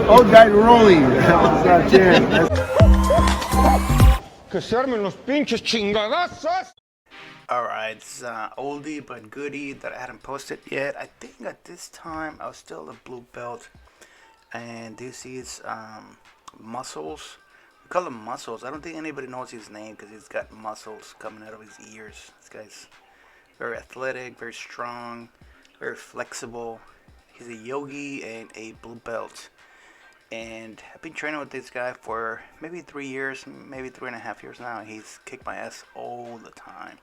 Old guy rolling. What's up, Jim? Que se armen los pinches chingadazos. Alright, it's oldie but goodie that I hadn't posted yet. I think at this time I was still a blue belt. And this is muscles. We call him Muscles. I don't think anybody knows his name because he's got muscles coming out of his ears. This guy's very athletic, very strong, very flexible. He's a Yogi and a blue belt. And I've been training with this guy for maybe 3 years, maybe 3.5 years now. He's kicked my ass all the time.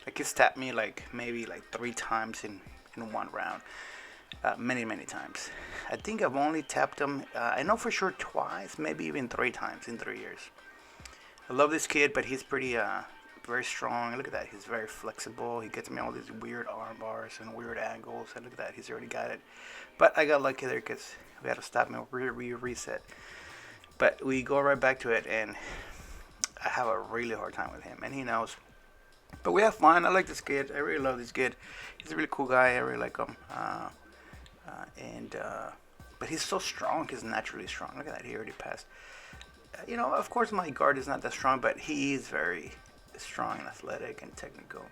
Like he's tapped me maybe 3 times in one round. Many times. I think I've only tapped him, I know for sure twice, maybe even 3 times in 3 years. I love this kid, but he's pretty, very strong. Look at that. He's very flexible. He gets me all these weird arm bars and weird angles. And look at that. He's already got it. But I got lucky there because we had to stop him. Reset. But we go right back to it, and I have a really hard time with him, and he knows. But we have fun. I like this kid. I really love this kid. He's a really cool guy. I really like him. But he's so strong. He's naturally strong. Look at that. He already passed. Of course my guard is not that strong, but he is very strong and athletic and technical.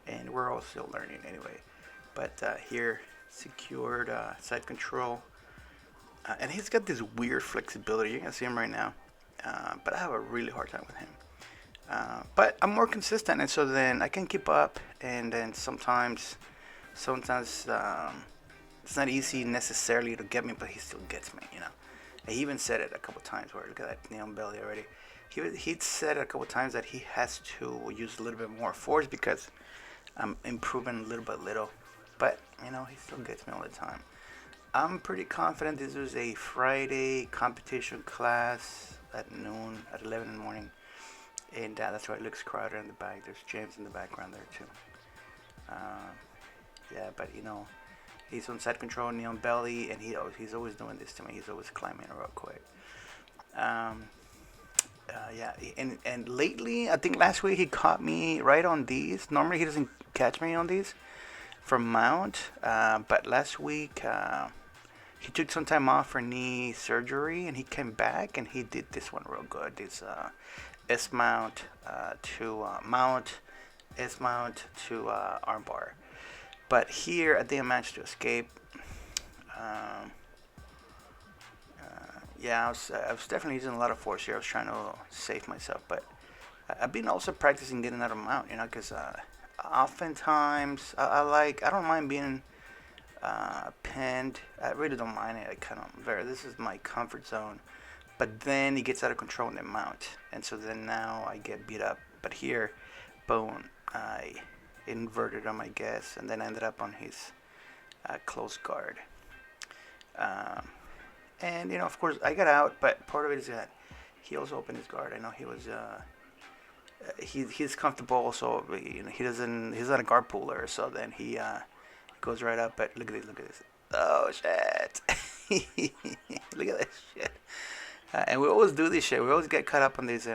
And we're all still learning anyway. But here, secured side control. And he's got this weird flexibility. You can see him right now. But I have a really hard time with him. But I'm more consistent, and so then I can keep up. And then sometimes it's not easy necessarily to get me, but he still gets me, He even said it a couple times where, look at that neon belly already. He'd said a couple times that he has to use a little bit more force because I'm improving little by little. But, he still gets me all the time. I'm pretty confident this was a Friday competition class at noon, at 11 in the morning. And that's why it looks crowded in the back. There's James in the background there, too. Yeah, but, he's on side control, neon belly, and he's always doing this to me. He's always climbing real quick. Yeah, and lately, I think last week he caught me right on these. Normally he doesn't catch me on these from mount, but last week he took some time off for knee surgery, and he came back and he did this one real good. This S mount to mount, S mount to armbar. But here, I think I managed to escape. Yeah, I was definitely using a lot of force here. I was trying to save myself, but I've been also practicing getting out of mount, because oftentimes I don't mind being pinned. I really don't mind it. This is my comfort zone. But then he gets out of control in the mount, and so then now I get beat up. But here, boom, I inverted him, I guess, and then ended up on his close guard. And of course I got out, but part of it is that he also opened his guard. I know he was he's comfortable, so he's not a guard puller, so then he goes right up. But look at this. Oh shit. Look at that shit. And we always do this shit. We always get caught up on this,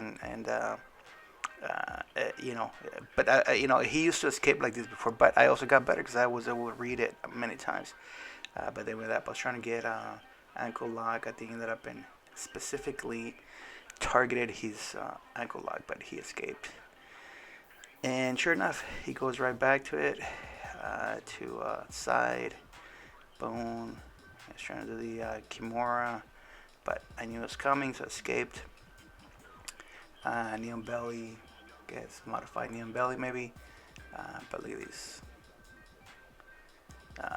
but he used to escape like this before, but I also got better because I was able to read it many times. But then with that, I was trying to get ankle lock. I think ended up in specifically targeted his ankle lock, but he escaped. And sure enough, he goes right back to it, to side, boom. I was trying to do the Kimura, but I knew it was coming, so I escaped. Neon belly, guess modified neon belly maybe, but look at these.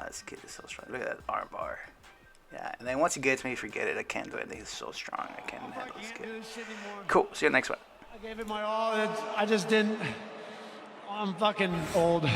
This kid is so strong. Look at that arm bar. Yeah, and then once he gets me, forget it. I can't do anything. He's so strong. I can't handle this kid. Cool. See you next one. I gave it my all. I just didn't. I'm fucking old.